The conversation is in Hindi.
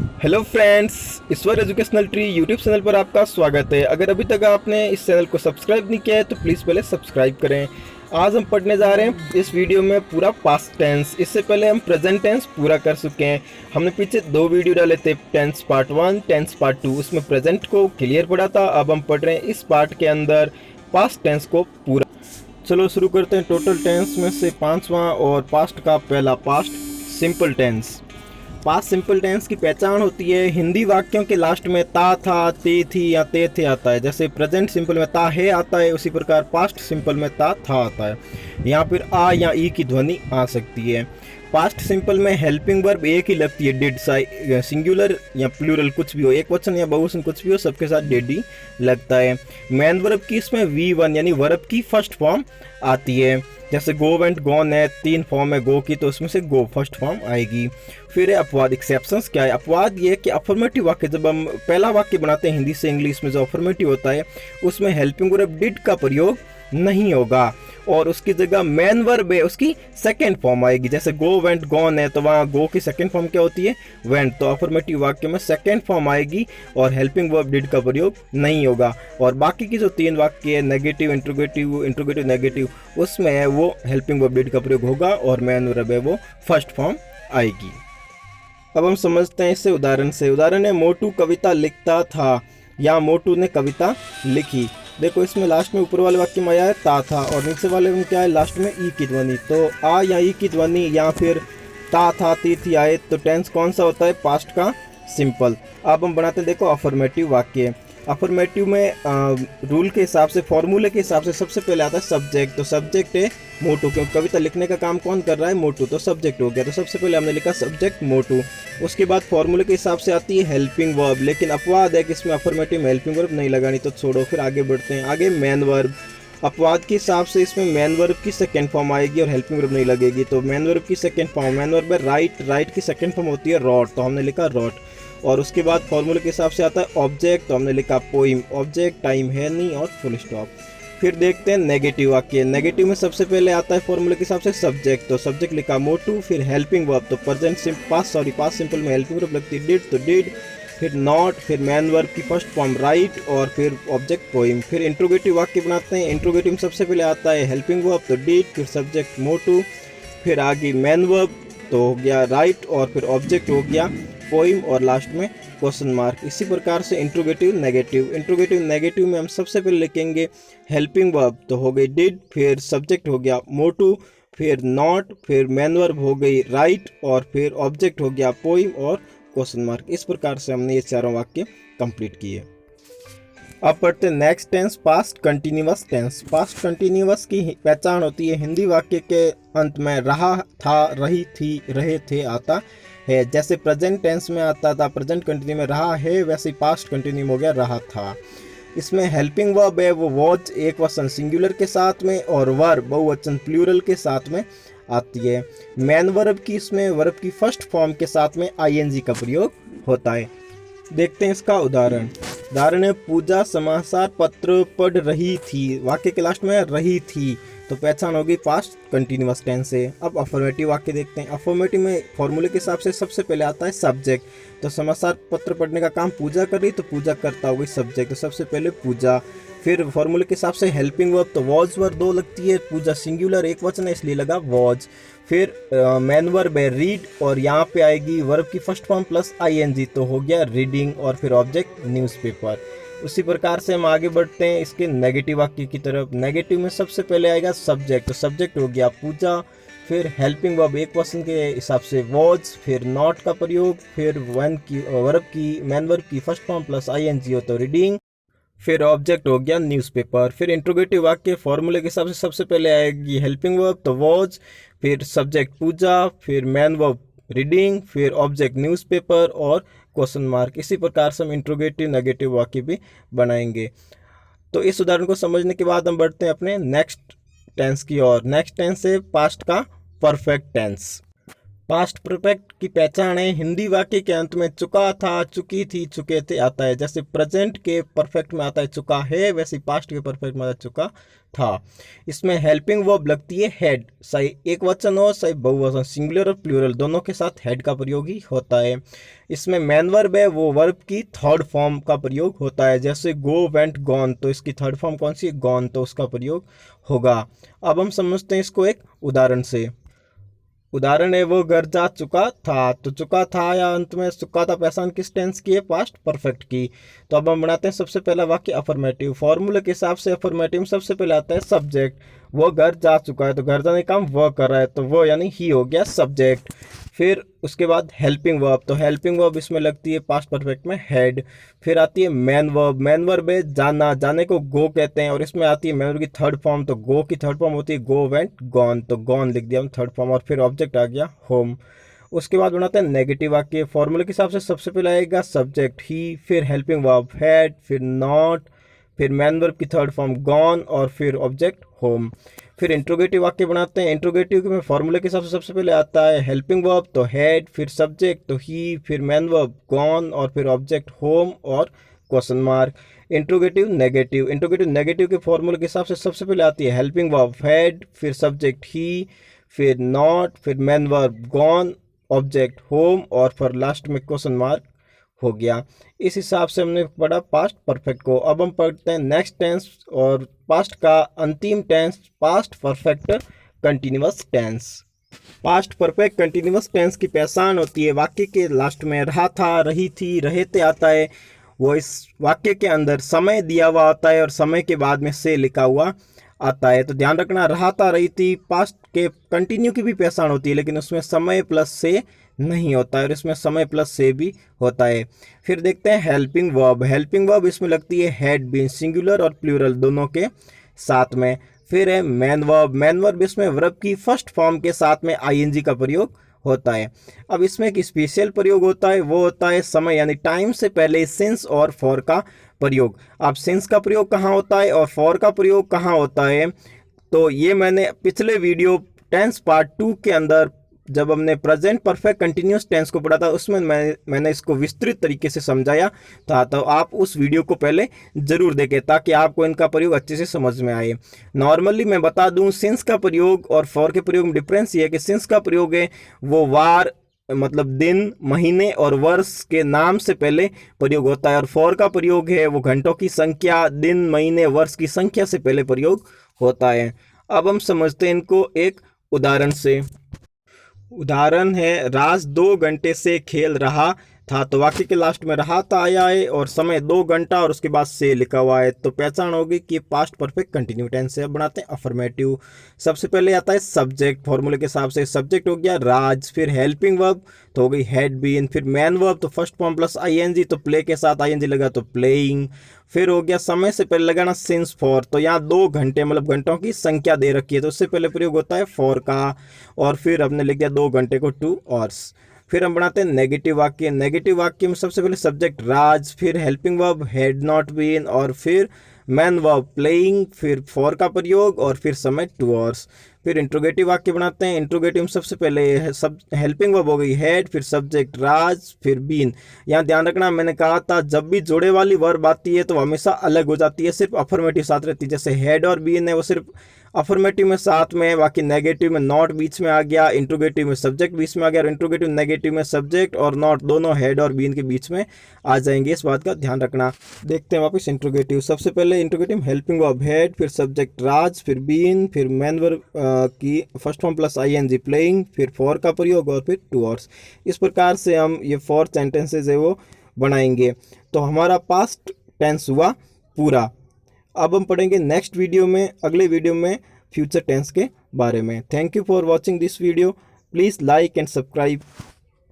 हेलो फ्रेंड्स, ईश्वर एजुकेशनल ट्री यूट्यूब चैनल पर आपका स्वागत है। अगर अभी तक आपने इस चैनल को सब्सक्राइब नहीं किया है तो प्लीज़ पहले सब्सक्राइब करें। आज हम पढ़ने जा रहे हैं इस वीडियो में पूरा पास्ट टेंस। इससे पहले हम प्रेजेंट टेंस पूरा कर चुके हैं। हमने पीछे 2 वीडियो डाले थे, टेंस पार्ट 1, टेंस पार्ट 2। उसमें प्रेजेंट को क्लियर पढ़ा था। अब हम पढ़ रहे हैं इस पार्ट के अंदर पास्ट टेंस को पूरा। चलो शुरू करते हैं। टोटल टेंस में से 5वां और पास्ट का पहला past simple tense. Past simple tense की पहचान होती है हिंदी वाक्यों के लास्ट में ता, था, ते, थी या ते, थे आता है। जैसे प्रेजेंट सिंपल में ता, है आता है, उसी प्रकार पास्ट सिंपल में ता, था आता है। यहाँ फिर आ या ई की ध्वनि आ सकती है। पास्ट सिंपल में हेल्पिंग वर्ब एक ही लगती है, डिड। सिंगुलर या प्लूरल कुछ भी हो, एक वचन या बहुवचन कुछ भी हो, सबके साथ डिड ही लगता है। मेन वर्ब की इसमें V1 यानी वर्ब की फर्स्ट फॉर्म आती है। जैसे गो, वेंट, गॉन है, 3 फॉर्म है गो की, तो उसमें से गो फर्स्ट फॉर्म आएगी। फिर है अपवाद। एक्सेप्शंस क्या है? अपवाद ये कि अफर्मेटिव वाक्य, जब हम पहला वाक्य बनाते हैं हिंदी से इंग्लिश में, जो अफर्मेटिव होता है उसमें हेल्पिंग वर्ब डिड का प्रयोग नहीं होगा और उसकी जगह मेन वर्ब है उसकी सेकेंड फॉर्म आएगी। जैसे गो, वेंट, गॉन है, तो वहाँ गो की सेकेंड फॉर्म क्या होती है? वेंट। तो अफर्मेटिव वाक्य में सेकेंड फॉर्म आएगी और हेल्पिंग वर्ब डिड का प्रयोग नहीं होगा। और बाकी की जो 3 वाक्य है, नेगेटिव, इंट्रोगेटिव, इंट्रोगेटिव नेगेटिव, उसमें है वो हेल्पिंग वर्ब डिड का प्रयोग होगा और मेन वर्ब है वो फर्स्ट फॉर्म आएगी। अब हम समझते हैं इससे उदाहरण से। उदाहरण है, मोटू कविता लिखता था या मोटू ने कविता लिखी। देखो इसमें लास्ट में ऊपर वाले वाक्य में आया है ता, था, और नीचे वाले में क्या है? लास्ट में ई की ध्वनि। तो आ या ई की ध्वनि या फिर ता, था, ती, थी आए तो टेंस कौन सा होता है? पास्ट का सिंपल। अब हम बनाते हैं, देखो अफर्मेटिव वाक्य। अफर्मेटिव में रूल के हिसाब से, फॉर्मूले के हिसाब से सबसे पहले आता है सब्जेक्ट। तो सब्जेक्ट है मोटू, क्योंकि कविता लिखने का काम कौन कर रहा है? मोटू। तो सब्जेक्ट हो गया, तो सबसे पहले हमने लिखा सब्जेक्ट मोटू। उसके बाद फॉर्मूले के हिसाब से आती है हेल्पिंग वर्ब, लेकिन अपवाद है कि इसमें अफर्मेटिव में हेल्पिंग वर्ब नहीं लगानी, तो छोड़ो। फिर आगे बढ़ते हैं। आगे मेन वर्ब। अपवाद के हिसाब से इसमें मेन वर्ब की सेकेंड फॉर्म आएगी और हेल्पिंग वर्ब नहीं लगेगी। तो मेन वर्ब की सेकेंड फॉर्म, मेन वर्ब है राइट, राइट की सेकेंड फॉर्म होती है रॉट, तो हमने लिखा रॉट। और उसके बाद फॉर्मूले के हिसाब से आता है ऑब्जेक्ट, तो हमने लिखा पोइम। ऑब्जेक्ट, टाइम है नहीं और फुल स्टॉप। फिर देखते हैं नेगेटिव वाक्य। नेगेटिव में सबसे पहले आता है फॉर्मूले के हिसाब से सब्जेक्ट, तो सब्जेक्ट लिखा मोटू। फिर हेल्पिंग वर्ब, तो पास्ट सिंपल में हेल्पिंग वर्ब लगती है डिड, तो डिड। फिर नॉट, फिर मेन वर्ब की फर्स्ट फॉर्म राइट और फिर ऑब्जेक्ट पोइम। फिर इंट्रोगेटिव वाक्य बनाते हैं। इंट्रोगेटिव में सबसे पहले आता है हेल्पिंग वर्ब, तो डिड, फिर सब्जेक्ट मोटू, फिर आगे मेन वर्ब तो हो गया राइट और फिर ऑब्जेक्ट हो गया पोइम और लास्ट में क्वेश्चन मार्क। इसी प्रकार से इंट्रोगेटिव नेगेटिव। इंट्रोगेटिव नेगेटिव में हम सबसे पहले लिखेंगे हेल्पिंग वर्ब, तो हो गई डिड, फिर सब्जेक्ट हो गया मोटू, फिर नॉट, फिर मेन वर्ब हो गई राइट और फिर ऑब्जेक्ट हो गया पोइम और क्वेश्चन मार्क। इस प्रकार से हमने ये चारों वाक्य कंप्लीट किए। अब पढ़ते हैं next tense, past continuous tense. Past continuous की पहचान होती है हिंदी वाक्य के अंत में रहा, था, रही, थी, रहे, थे आता है। जैसे प्रेजेंट टेंस में आता था प्रेजेंट कंटिन्यू में रहा है, वैसे ही पास्ट कंटिन्यू हो गया रहा था। इसमें हेल्पिंग वर्ब है वो वॉज एक वचन सिंगुलर के साथ में और वर्ब बहुवचन प्लूरल के साथ में आती है। मेन वर्ब की इसमें वर्ब की फर्स्ट फॉर्म के साथ में आईएनजी का प्रयोग होता है। देखते हैं इसका उदाहरण। उदाहरण है, पूजा समाचार पत्र पढ़ रही थी। वाक्य के लास्ट में रही थी, तो पहचान होगी पास्ट कंटिन्यूअस टेंस से। अब अफर्मेटिव वाक्य देखते हैं। अफर्मेटिव में फॉर्मूले के हिसाब से सबसे पहले आता है सब्जेक्ट, तो समाचार पत्र पढ़ने का काम पूजा कर रही, तो पूजा करता होगी सब्जेक्ट, तो सबसे पहले पूजा। फिर फॉर्मूले के हिसाब से हेल्पिंग वर्ब, तो वॉज वर्ब 2 लगती है, पूजा सिंगुलर एक वचन है इसलिए लगा वॉज। फिर मेन वर्ब है रीड और यहाँ पे आएगी वर्ब की फर्स्ट फॉर्म प्लस आईएनजी, तो हो गया रीडिंग और फिर ऑब्जेक्ट न्यूज़पेपर। उसी प्रकार से हम आगे बढ़ते हैं इसके नेगेटिव वाक्य की तरफ। नेगेटिव में सबसे पहले आएगा सब्जेक्ट, तो सब्जेक्ट हो गया पूजा, फिर हेल्पिंग वर्ब एक वचन के हिसाब से वॉज, फिर नॉट का प्रयोग, फिर वन की वर्ब की मेन वर्ब की फर्स्ट फॉर्म प्लस आईएनजी हो तो रीडिंग, फिर ऑब्जेक्ट हो गया न्यूज़पेपर। फिर इंट्रोगेटिव वाक्य फॉर्मूले के हिसाब से सबसे पहले आएगी हेल्पिंग वर्ब, तो वॉज, फिर सब्जेक्ट पूजा, फिर मेन वर्ब रीडिंग, फिर ऑब्जेक्ट न्यूज़पेपर और क्वेश्चन मार्क। इसी प्रकार से हम इंट्रोगेटिव नेगेटिव वाक्य भी बनाएंगे। तो इस उदाहरण को समझने के बाद हम बढ़ते हैं अपने नेक्स्ट टेंस की ओर। नेक्स्ट टेंस है पास्ट का परफेक्ट टेंस। पास्ट परफेक्ट की पहचान है हिंदी वाक्य के अंत में चुका था, चुकी थी, चुके थे आता है। जैसे प्रेजेंट के परफेक्ट में आता है चुका है, वैसे पास्ट के परफेक्ट में आता है चुका था। इसमें हेल्पिंग वर्ब लगती है हेड, सही एक वचन हो सही बहुवचन, सिंगुलर और प्लूरल दोनों के साथ हेड का प्रयोग ही होता है। इसमें मेन वर्ब है वो वर्ब की थर्ड फॉर्म का प्रयोग होता है। जैसे गो, वेंट, गॉन, तो इसकी थर्ड फॉर्म कौन सी है? गॉन, तो उसका प्रयोग होगा। अब हम समझते हैं इसको एक उदाहरण से। उदाहरण है वो घर जा चुका था, तो चुका था या अंत में चुका था पहचान किस टेंस की है? पास्ट परफेक्ट की। तो अब हम बनाते हैं सबसे पहला वाक्य अफर्मेटिव। फॉर्मूले के हिसाब से अफर्मेटिव सबसे पहले आता है सब्जेक्ट। वो घर जा चुका है, तो घर जाने का काम वो कर रहा है, तो वो यानी ही हो गया सब्जेक्ट। फिर उसके बाद हेल्पिंग वर्ब, तो हेल्पिंग वर्ब इसमें लगती है पास्ट परफेक्ट में हेड। फिर आती है मैन वर्ब, मैन वर्ब है जाना, जाने को गो कहते हैं, और इसमें आती है मैन वर्ब की थर्ड फॉर्म, तो गो की थर्ड फॉर्म होती है गो, वेंट, गॉन, तो गॉन लिख दिया हम थर्ड फॉर्म। और फिर ऑब्जेक्ट आ गया होम। उसके बाद बनाते हैं नेगेटिव वाक्य। फॉर्मूले के हिसाब से सबसे पहले आएगा सब्जेक्ट ही, फिर हेल्पिंग वर्ब हेड, फिर नॉट, फिर मैन वर्ब की थर्ड फॉर्म गॉन, और फिर ऑब्जेक्ट होम। फिर इंट्रोगेटिव वाक्य बनाते हैं। इंट्रोगेटिव में फॉर्मूले के हिसाब से सबसे पहले आता है हेल्पिंग वर्ब तो हेड, फिर सब्जेक्ट तो ही, फिर मैन वर्ब गॉन, और फिर ऑब्जेक्ट होम और question mark. Interrogative negative, interrogative negative के फॉर्मूले के हिसाब से सबसे पहले आती है हेल्पिंग वर्ब हेड, फिर सब्जेक्ट ही, फिर नॉट, फिर main verb gone, object home, और फिर लास्ट में क्वेश्चन मार्क हो गया। इस हिसाब से हमने पढ़ा पास्ट परफेक्ट को। अब हम पढ़ते हैं नेक्स्ट टेंस और पास्ट का अंतिम tense, past perfect continuous tense. Past perfect continuous tense की पहचान होती है वाक्य के लास्ट में रहा था, रही थी, रहे थे आता है। वो इस वाक्य के अंदर समय दिया हुआ आता है और समय के बाद में से लिखा हुआ आता है। तो ध्यान रखना, रहा था, रही थी, पास्ट के कंटिन्यू की भी पहचान होती है, लेकिन उसमें समय प्लस से नहीं होता है, और इसमें समय प्लस से भी होता है। फिर देखते हैं हेल्पिंग वर्ब। हेल्पिंग वर्ब इसमें लगती है हेड, बीन, सिंगुलर और प्लूरल दोनों के साथ में। फिर है मैन वर्ब। मैन वर्ब इसमें वर्ब की फर्स्ट फॉर्म के साथ में आईएनजी का प्रयोग होता है। अब इसमें एक स्पेशल प्रयोग होता है, वो होता है समय यानी टाइम से पहले सिंस और फॉर का प्रयोग। अब सिंस का प्रयोग कहाँ होता है और फॉर का प्रयोग कहाँ होता है, तो ये मैंने पिछले वीडियो टेंस पार्ट 2 के अंदर जब हमने प्रेजेंट परफेक्ट कंटिन्यूअस टेंस को पढ़ा था उसमें मैंने इसको विस्तृत तरीके से समझाया था, तो आप उस वीडियो को पहले ज़रूर देखें ताकि आपको इनका प्रयोग अच्छे से समझ में आए। नॉर्मली मैं बता दूं, सिंस का प्रयोग और फॉर के प्रयोग में डिफरेंस ये है कि सिंस का प्रयोग है वो वार मतलब दिन, महीने और वर्ष के नाम से पहले प्रयोग होता है, और फॉर का प्रयोग है वो घंटों की संख्या, दिन, महीने, वर्ष की संख्या से पहले प्रयोग होता है। अब हम समझते हैं इनको एक उदाहरण से। उदाहरण है राज 2 घंटे से खेल रहा था, तो वाक्य के लास्ट में रहा था आया है और समय 2 घंटा और उसके बाद से लिखा हुआ है, तो पहचान होगी कि पास्ट परफेक्ट कंटिन्यू टेंस है। बनाते हैं अफर्मेटिव। सबसे पहले आता है सब्जेक्ट। फॉर्मूले के हिसाब से सब्जेक्ट हो गया राज, फिर हेल्पिंग वर्ब तो हो गई हैड बीन, फिर मैन वर्ब तो फर्स्ट फॉर्म प्लस आईएनजी, तो प्ले के साथ आईएनजी लगा तो प्लेइंग। फिर हो गया समय से पहले लगाना सिंस फॉर, तो यहाँ 2 घंटे मतलब घंटों की संख्या दे रखी है तो उससे पहले प्रयोग होता है फॉर का, और फिर हमने लिख दिया 2 घंटे को 2 आवर्स। फिर हम बनाते हैं नेगेटिव वाक्य। नेगेटिव वाक्य में सबसे पहले सब्जेक्ट राज, फिर helping verb had not been, और फिर मैन वर्ब प्लेइंग, फिर फॉर का प्रयोग, और फिर समय 2 आवर्स। फिर इंट्रोगेटिव वाक्य बनाते हैं। इंट्रोगेटिव में सबसे पहले सब हेल्पिंग वर्ब हो गई हैड, फिर सब्जेक्ट राज, फिर बीन। यहाँ ध्यान रखना, मैंने कहा था जब भी जोड़े वाली वर्ब आती है तो हमेशा अलग हो जाती है, सिर्फ अफर्मेटिव साथ रहती है। जैसे हैड और बीन है वो सिर्फ अफर्मेटिव में साथ में, बाकी नेगेटिव में नॉट बीच में आ गया, इंट्रोगेटिव में सब्जेक्ट बीच में आ गया, और इंट्रोगेटिव नेगेटिव में सब्जेक्ट और नॉट दोनों हेड और बीन के बीच में आ जाएंगे, इस बात का ध्यान रखना। देखते हैं वापस इंट्रोगेटिव। सबसे पहले इंट्रोगेटिव हेल्पिंग वर्ब हेड, फिर सब्जेक्ट राज, फिर बीन, फिर मैन वर्ब की first form plus ING playing, फिर फॉर का प्रयोग, और फिर 2 आवर्स। इस प्रकार से हम ये 4 सेंटेंसेज है वो बनाएंगे, तो हमारा पास्ट टेंस हुआ पूरा। अब हम पढ़ेंगे नेक्स्ट वीडियो में, अगले वीडियो में फ्यूचर टेंस के बारे में। Thank you for watching this video. Please like and subscribe.